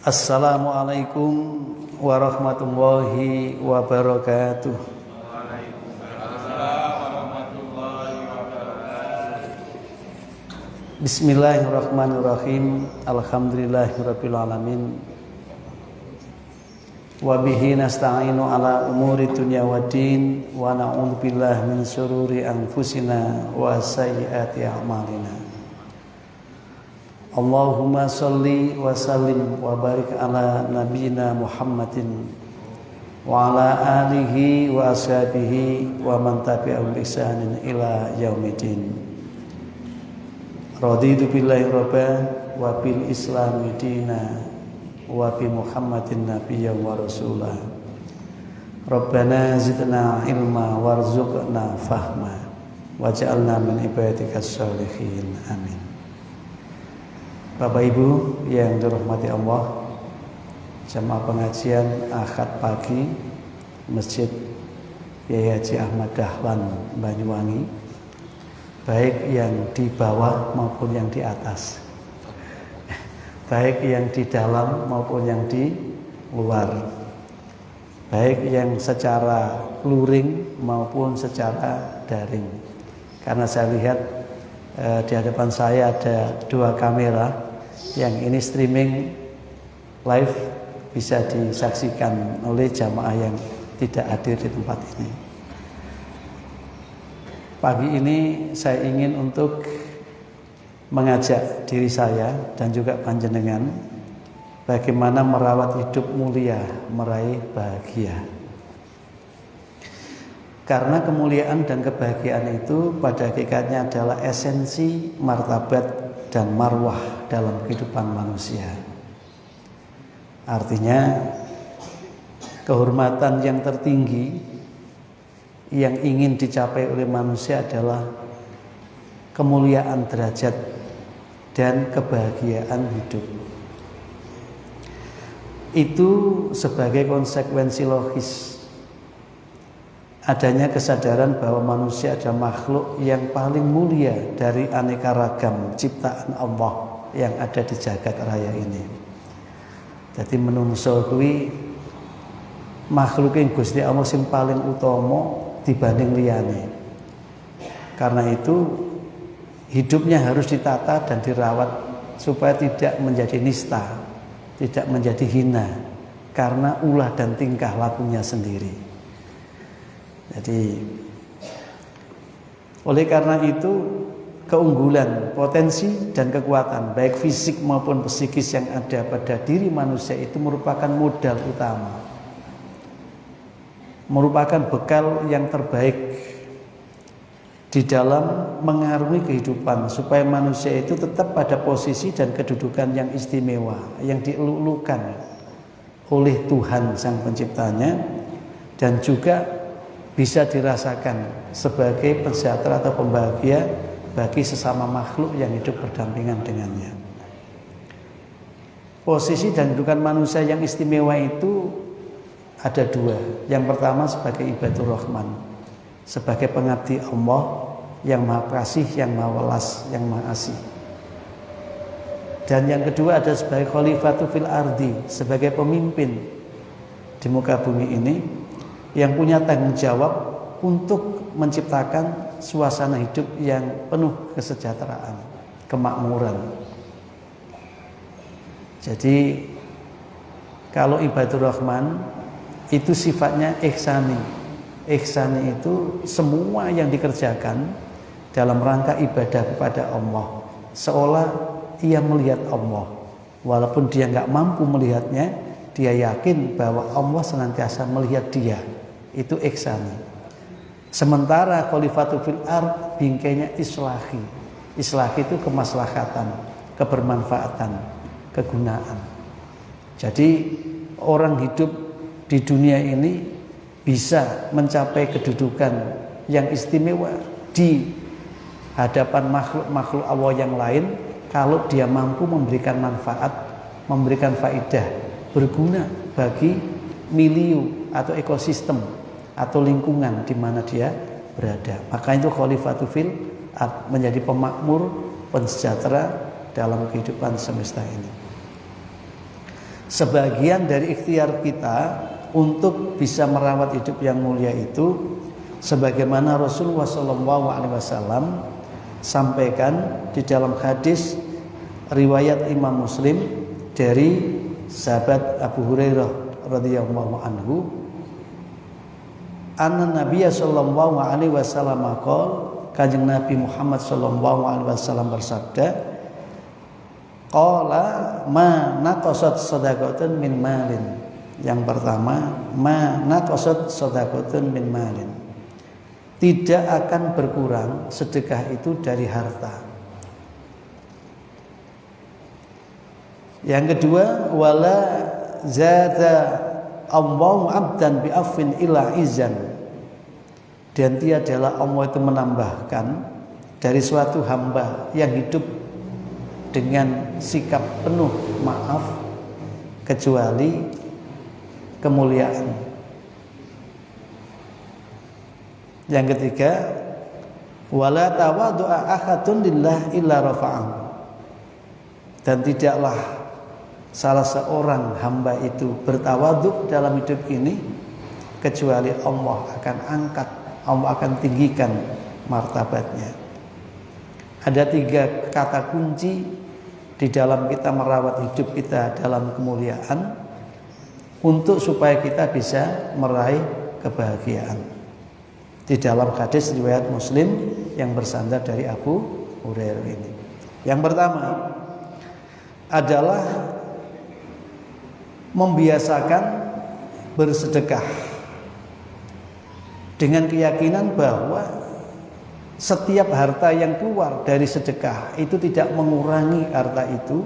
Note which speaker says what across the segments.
Speaker 1: Assalamualaikum warahmatullahi wabarakatuh. Bismillahirrahmanirrahim. Alhamdulillahirabbil alamin. Wa bihi nasta'inu ala umuri dunya waddin wa na'udzubillahi min syururi anfusina wa sayyiati a'malina. Allahumma sholli wa sallim wa barik ala nabiyyina Muhammadin wa ala alihi wa ashabihi wa man tabi'ahum bi ihsanin ila yaumiddin. Raditu billahi rabban wa bil islami dina wa bi Muhammadin nabiyyan wa rasulah. Rabbana zidna ilma warzuqna fahma waj'alna min ibadikas sholihin. Amin. Bapak Ibu yang dirahmati Allah, jamaah pengajian Ahad pagi Masjid Kyai Haji Ahmad Dahlan Banyuwangi, baik yang di bawah maupun yang di atas, baik yang di dalam maupun yang di luar, baik yang secara luring maupun secara daring. Karena saya lihat di hadapan saya ada dua kamera yang ini streaming live, bisa disaksikan oleh jamaah yang tidak hadir di tempat ini. Pagi ini saya ingin untuk mengajak diri saya dan juga panjenengan bagaimana merawat hidup mulia, meraih bahagia. Karena kemuliaan dan kebahagiaan itu pada hakikatnya adalah esensi martabat dan marwah dalam kehidupan manusia. Artinya kehormatan yang tertinggi yang ingin dicapai oleh manusia adalah kemuliaan derajat dan kebahagiaan hidup. Itu sebagai konsekuensi logis adanya kesadaran bahwa manusia adalah makhluk yang paling mulia dari aneka ragam ciptaan Allah yang ada di jagat raya ini. Jadi menungso kuwi makhluk yang Gusti Allah sing paling utama dibanding liyane. Karena itu hidupnya harus ditata dan dirawat supaya tidak menjadi nista, tidak menjadi hina karena ulah dan tingkah lakunya sendiri. Jadi oleh karena itu keunggulan, potensi dan kekuatan baik fisik maupun psikis yang ada pada diri manusia itu merupakan modal utama, merupakan bekal yang terbaik di dalam mengarungi kehidupan supaya manusia itu tetap pada posisi dan kedudukan yang istimewa, yang dieluk-elukan oleh Tuhan Sang Penciptanya, dan juga bisa dirasakan sebagai pensejahtera atau pembahagia bagi sesama makhluk yang hidup berdampingan dengannya. Posisi dan kedudukan manusia yang istimewa itu ada dua. Yang pertama sebagai ibadur rahman, sebagai pengabdi Allah yang maha kasih, yang maha welas, yang maha asih. Dan yang kedua ada sebagai khalifatu fil ardi, sebagai pemimpin di muka bumi ini yang punya tanggung jawab untuk menciptakan suasana hidup yang penuh kesejahteraan, kemakmuran. Jadi kalau ibadur rahman itu sifatnya ihsani. Ihsani itu semua yang dikerjakan dalam rangka ibadah kepada Allah seolah ia melihat Allah, walaupun dia nggak mampu melihatnya, dia yakin bahwa Allah senantiasa melihat dia. Itu ihsani. Sementara khalifatu fil ard bingkainya islahi. Islahi itu kemaslahatan, kebermanfaatan, kegunaan. Jadi orang hidup di dunia ini bisa mencapai kedudukan yang istimewa di hadapan makhluk-makhluk Allah yang lain kalau dia mampu memberikan manfaat, memberikan faedah, berguna bagi milieu atau ekosistem atau lingkungan di mana dia berada. Maka itu khalifatu fil ard, menjadi pemakmur, pensejahtera dalam kehidupan semesta ini. sebagian dari ikhtiar kita untuk bisa merawat hidup yang mulia itu sebagaimana Rasulullah SAW sampaikan di dalam hadis riwayat Imam Muslim dari sahabat Abu Hurairah radhiyallahu anhu, anna Nabiya sallallahu alaihi wasallam qol, Kanjeng Nabi Muhammad sallallahu alaihi wasallam bersabda, qala ma naqasat shadaqatun min malin. Yang pertama, ma naqasat shadaqatun min malin. Tidak akan berkurang sedekah itu dari harta. Yang kedua, wala zada Allahu abdan bi afwin illa izan. Dan tiadalah Allah itu menambahkan dari suatu hamba yang hidup dengan sikap penuh maaf kecuali kemuliaan. Yang ketiga, wala tawaddu'a ahadun lillah illa rafa'ahu. Dan tidaklah salah seorang hamba itu bertawaduk dalam hidup ini kecuali Allah akan angkat, Allah akan tinggikan martabatnya. Ada 3 kata kunci di dalam kita merawat hidup kita dalam kemuliaan untuk supaya kita bisa meraih kebahagiaan. Di dalam hadis riwayat Muslim yang bersandar dari Abu Hurairah ini. Yang pertama adalah membiasakan bersedekah dengan keyakinan bahwa setiap harta yang keluar dari sedekah itu tidak mengurangi harta itu,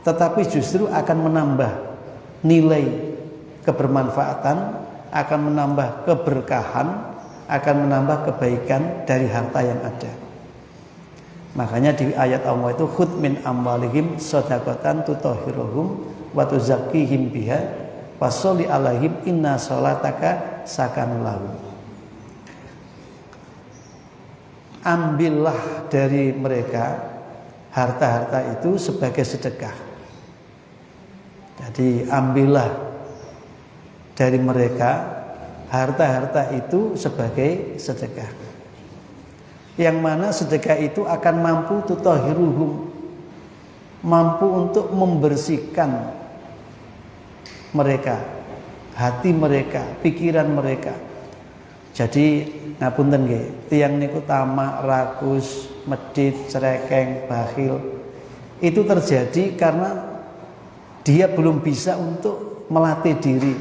Speaker 1: tetapi justru akan menambah nilai kebermanfaatan, akan menambah keberkahan, akan menambah kebaikan dari harta yang ada. Makanya di ayat Allah itu khudh min amwalihim shadaqatan tutahhiruhum wa tuzakkihim biha washolli alaihim inna sholataka sakanun lahum. Ambillah dari mereka harta-harta itu sebagai sedekah. Jadi ambillah dari mereka harta-harta itu sebagai sedekah. Yang mana sedekah itu akan mampu tutahhiruhum, mampu untuk membersihkan mereka, hati mereka, pikiran mereka. Jadi ngapunten nggih, tiyang niku tamak, rakus, medit, cerekeng, bakhil. Itu terjadi karena dia belum bisa untuk melatih diri.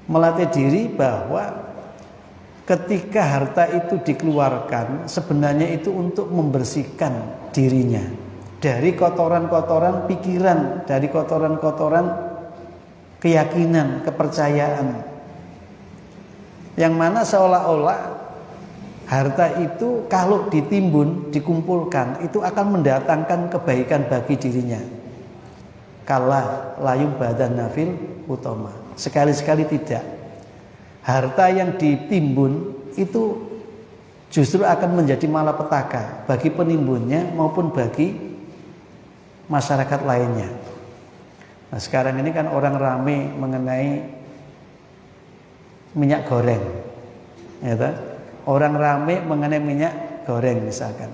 Speaker 1: Melatih diri bahwa ketika harta itu dikeluarkan sebenarnya itu untuk membersihkan dirinya dari kotoran-kotoran pikiran, dari kotoran-kotoran keyakinan, kepercayaan. Yang mana seolah-olah harta itu kalau ditimbun, dikumpulkan itu akan mendatangkan kebaikan bagi dirinya. Kala layung badan nafil utama. Sekali-sekali tidak. Harta yang ditimbun itu justru akan menjadi malapetaka bagi penimbunnya maupun bagi masyarakat lainnya. Nah, sekarang ini kan orang ramai mengenai minyak goreng, ya toh? Orang ramai mengenai minyak goreng misalkan.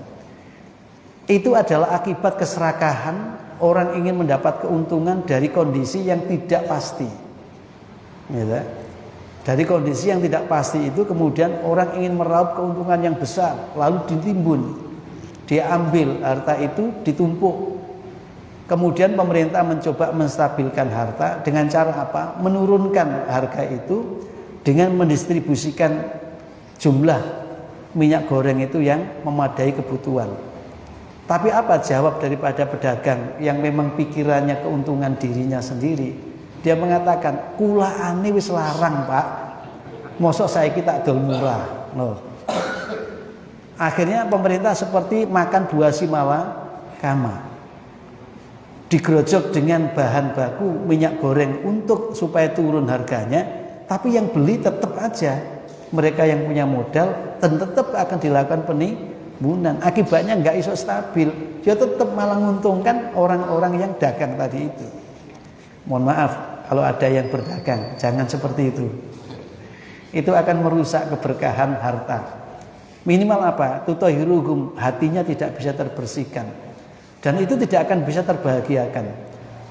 Speaker 1: Itu adalah akibat keserakahan orang ingin mendapat keuntungan dari kondisi yang tidak pasti, ya toh? Dari kondisi yang tidak pasti itu kemudian orang ingin meraup keuntungan yang besar, lalu ditimbun, dia ambil harta itu ditumpuk. Kemudian pemerintah mencoba menstabilkan harta dengan cara apa? Menurunkan harga itu dengan mendistribusikan jumlah minyak goreng itu yang memadai kebutuhan. Tapi apa jawab daripada pedagang yang memang pikirannya keuntungan dirinya sendiri? Dia mengatakan, kula ane wis larang pak, mosok saiki tak dol murah. Loh. Akhirnya pemerintah seperti makan buah simala kama, digerojok dengan bahan baku minyak goreng untuk supaya turun harganya. Tapi yang beli tetap aja mereka yang punya modal dan tetap akan dilakukan penimbunan. Akibatnya nggak iso stabil. Dia tetap malah menguntungkan orang-orang yang dagang tadi itu. Mohon maaf kalau ada yang berdagang, jangan seperti itu. Itu akan merusak keberkahan harta. Minimal apa? Tutahhiruhum, hatinya tidak bisa terbersihkan. Dan itu tidak akan bisa terbahagiakan.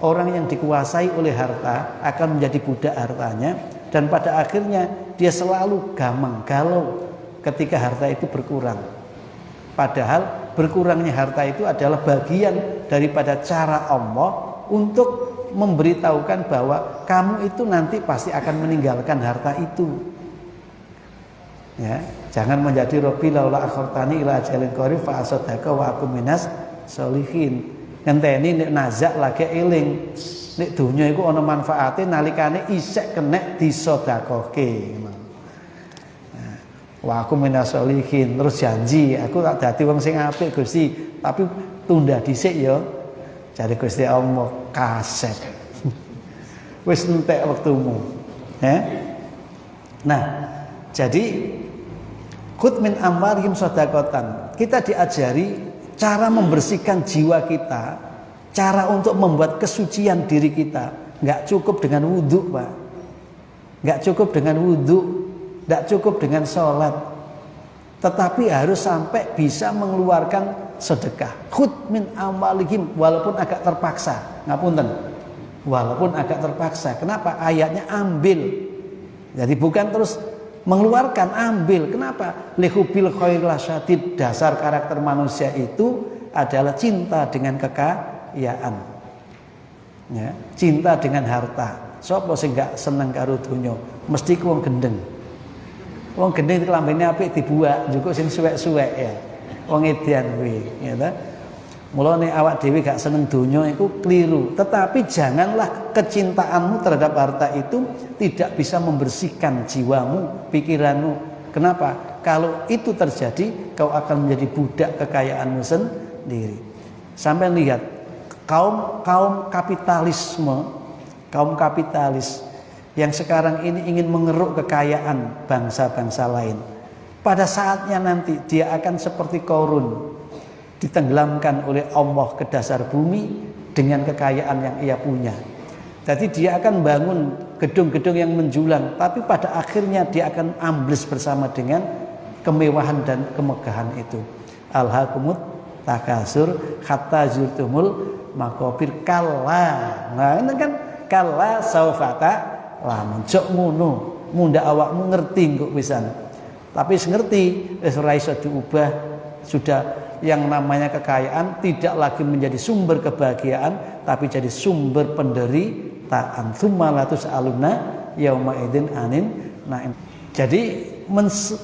Speaker 1: Orang yang dikuasai oleh harta akan menjadi budak hartanya, dan pada akhirnya dia selalu gamang, galau ketika harta itu berkurang. Padahal berkurangnya harta itu adalah bagian daripada cara Allah untuk memberitahukan bahwa kamu itu nanti pasti akan meninggalkan harta itu. Ya, jangan menjadi Rabbi laula akhartani ila ajalin qarib fa asaddaqa wa akum minas sholihin. Ngenteni nek nazak lagi eling. Nek donya iku ana manfaate nalikane isek kenek disedekahke. Wa akum minas sholihin, terus janji aku tak dadi wong sing apik Gusti, tapi tunda dhisik ya. Jare Gusti Allah kaset. Wis entek wektumu. Ya. Nah, jadi khudh min amwalihim shadaqatan. Kita diajari cara membersihkan jiwa kita, cara untuk membuat kesucian diri kita. Enggak cukup dengan wudhu, Pak. Enggak cukup dengan wudhu, enggak cukup dengan sholat. Tetapi harus sampai bisa mengeluarkan sedekah. Khudh min amwalihim, walaupun agak terpaksa. Ngapunten. Walaupun agak terpaksa. Kenapa? Ayatnya ambil. Jadi bukan terus mengeluarkan, ambil. Kenapa? Lihubil khairil syadid. Dasar karakter manusia itu adalah cinta dengan kekayaan. Ya, cinta dengan harta. Sopo sing gak seneng karo donya, mesti ku wong gendeng. Wong gendeng iki lambene apik dibuak, njukuk sing suwek-suwek ya. Wong edan kuwi, ya ta. Mulane awak dhewe gak seneng donya iku keliru. Tetapi janganlah kecintaanmu terhadap harta itu tidak bisa membersihkan jiwamu, pikiranmu. Kenapa? Kalau itu terjadi, kau akan menjadi budak kekayaanmu sendiri. Sampai lihat kaum kapitalisme, kaum kapitalis yang sekarang ini ingin mengeruk kekayaan bangsa-bangsa lain. Pada saatnya nanti dia akan seperti Qarun, ditenggelamkan oleh Allah ke dasar bumi dengan kekayaan yang ia punya. Jadi dia akan bangun gedung-gedung yang menjulang, tapi pada akhirnya dia akan ambles bersama dengan kemewahan dan kemegahan itu. Alhaakumut takasur hatta zurtumul maqabir. Kalla. Nah, itu kan kalla saufata lamun jok ngono, munda awakmu ngerti kok pisan. Tapi ngerti wis ora iso diubah, sudah yang namanya kekayaan tidak lagi menjadi sumber kebahagiaan, tapi jadi sumber penderitaan. Tsumma la tus'aluna yauma idzin anin na'im. Jadi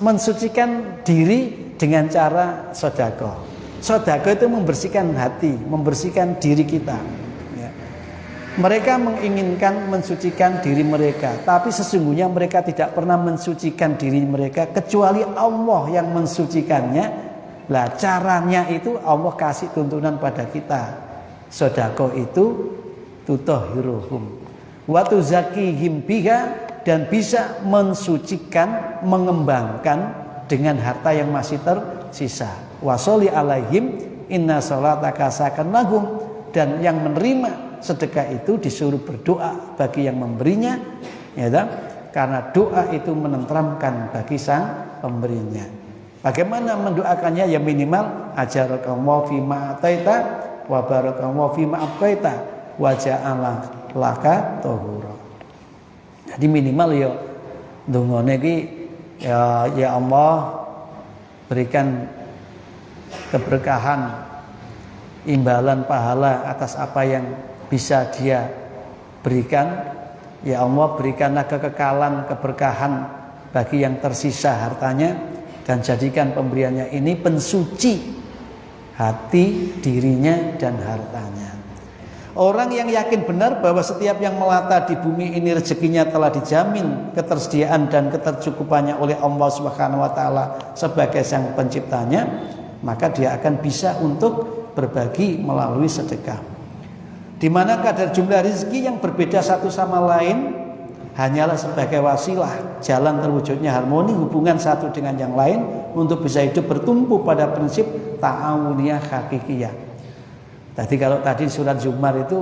Speaker 1: mensucikan diri dengan cara sedekah. Sedekah itu membersihkan hati, membersihkan diri kita. Ya. Mereka menginginkan mensucikan diri mereka, tapi sesungguhnya mereka tidak pernah mensucikan diri mereka kecuali Allah yang mensucikannya. Lah caranya itu Allah kasih tuntunan pada kita. Sedekah itu tutahhiruhum wa tuzakihim biha, dan bisa mensucikan, mengembangkan dengan harta yang masih tersisa. Wa sholli alaihim inna sholataka sakan lahum, dan yang menerima sedekah itu disuruh berdoa bagi yang memberinya, ya kan? Karena doa itu menenteramkan bagi sang pemberinya. Bagaimana mendoakannya? Ya minimal ajarakallahu fima ataita wa barakallahu fima abqaita wa ja'ala laka tahura. Jadi minimal ya ndongane iki ya Allah berikan keberkahan, imbalan pahala atas apa yang bisa dia berikan. Ya Allah berikanlah kekekalan, keberkahan bagi yang tersisa hartanya, dan jadikan pemberiannya ini pensuci hati, dirinya dan hartanya. Orang yang yakin benar bahwa setiap yang melata di bumi ini rezekinya telah dijamin ketersediaan dan ketercukupannya oleh Allah Subhanahu wa taala sebagai sang penciptanya, maka dia akan bisa untuk berbagi melalui sedekah. Di mana kadar jumlah rezeki yang berbeda satu sama lain hanyalah sebagai wasilah jalan terwujudnya harmoni hubungan satu dengan yang lain untuk bisa hidup bertumpu pada prinsip ta'awuniyah hakikiyah. Tadi kalau tadi surat Zumar itu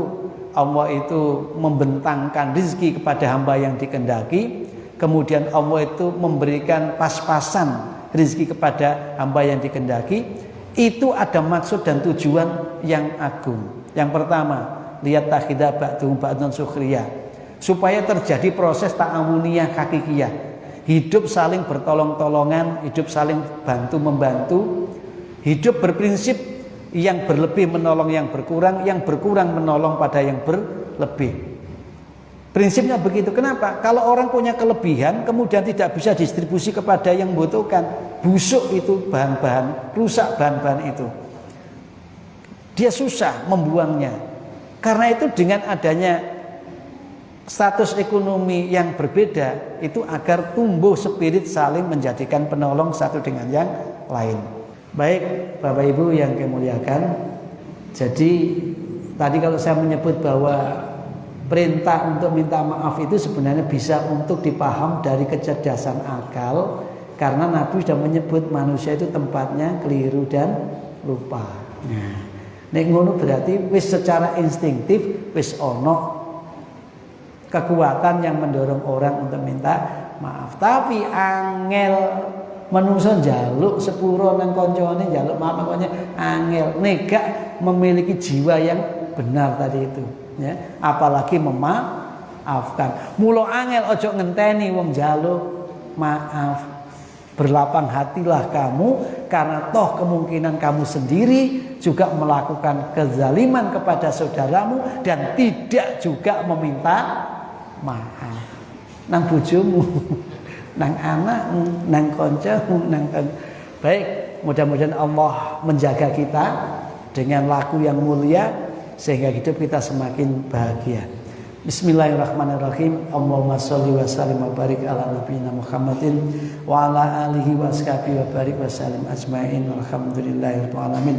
Speaker 1: Allah itu membentangkan rezeki kepada hamba yang dikehendaki, kemudian Allah itu memberikan pas-pasan rezeki kepada hamba yang dikehendaki, itu ada maksud dan tujuan yang agung. Yang pertama, lihat takhidha ba'dhum ba'dhan sukhriyah, supaya terjadi proses ta'awuniyah hakikiyah, hidup saling bertolong-tolongan, hidup saling bantu-membantu, hidup berprinsip yang berlebih menolong yang berkurang menolong pada yang berlebih. Prinsipnya begitu. Kenapa? Kalau orang punya kelebihan kemudian tidak bisa distribusi kepada yang membutuhkan, busuk itu bahan-bahan, rusak bahan-bahan itu, dia susah membuangnya. Karena itu dengan adanya status ekonomi yang berbeda itu agar tumbuh spirit saling menjadikan penolong satu dengan yang lain. Baik Bapak Ibu yang kami muliakan, jadi tadi kalau saya menyebut bahwa perintah untuk minta maaf itu sebenarnya bisa untuk dipaham dari kecerdasan akal, karena Nabi sudah menyebut manusia itu tempatnya keliru dan lupa. Nek ngono berarti wis secara instinktif wis ono kekuatan yang mendorong orang untuk minta maaf. Tapi angel menungso njaluk sepuro nang koncone, njaluk maaf nang koncone angel, nega memiliki jiwa yang benar tadi itu, ya. Apalagi memaafkan. Mula angel ojo ngenteni wong njaluk maaf. Berlapang hatilah kamu, karena toh kemungkinan kamu sendiri juga melakukan kezaliman kepada saudaramu dan tidak juga meminta maaf. Nang bojomu, nang anak, nang koncomu, baik, mudah-mudahan Allah menjaga kita dengan laku yang mulia sehingga hidup kita semakin bahagia. Bismillahirrahmanirrahim. Allahumma sholli wa sallim wa barik ala nabiyyina Muhammadin wa ala alihi wa sahbihi wa barik wa sallim ajmain walhamdulillahirabbil alamin.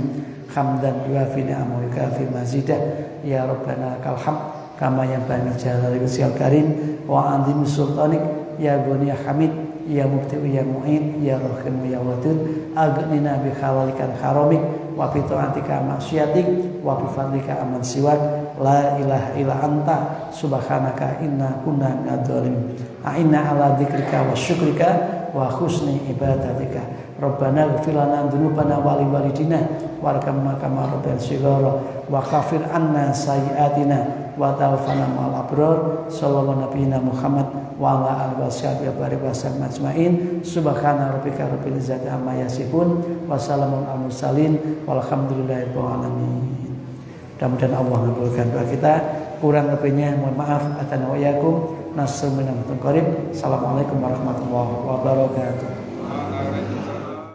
Speaker 1: Hamdan yuafi ni'amahu wa yukafi mazidah. Ya Rabbana lakal hamd kama yanbaghi jalali wajhikal karim wa 'azimi sultanik. Ya Ghani ya Hamid, ya Mubdi'u ya Mu'in, ya Rahim ya Wadud, aghnina bi khalalikal haramik wa bi ta'atika maksiatik wa bi fadlika aman siwak, la ilaha illa anta subhanaka inna kunna minadh-dhalimin. A'inna ala dzikrika wa syukrika wa husni ibadatika. Rabbana ighfir lana dzunubana wa li walidina warhamna kama rabbayana shighara wa khaffir anna sayyi'atina wa tawaffana ma'al abrar. Sallallahu nabiyina Muhammad wa ala alihi washabihi wa barik wa sallam ajmain. Subhana rabbika rabbil izzati amma yasifun wa salamun alal mursalin walhamdulillahirabbil alamin. Mudah-mudahan Allah mengabulkan doa kita. Kurang lebihnya mohon maaf. Atana wa yakum nasrul minal qarib. Assalamualaikum warahmatullahi wabarakatuh.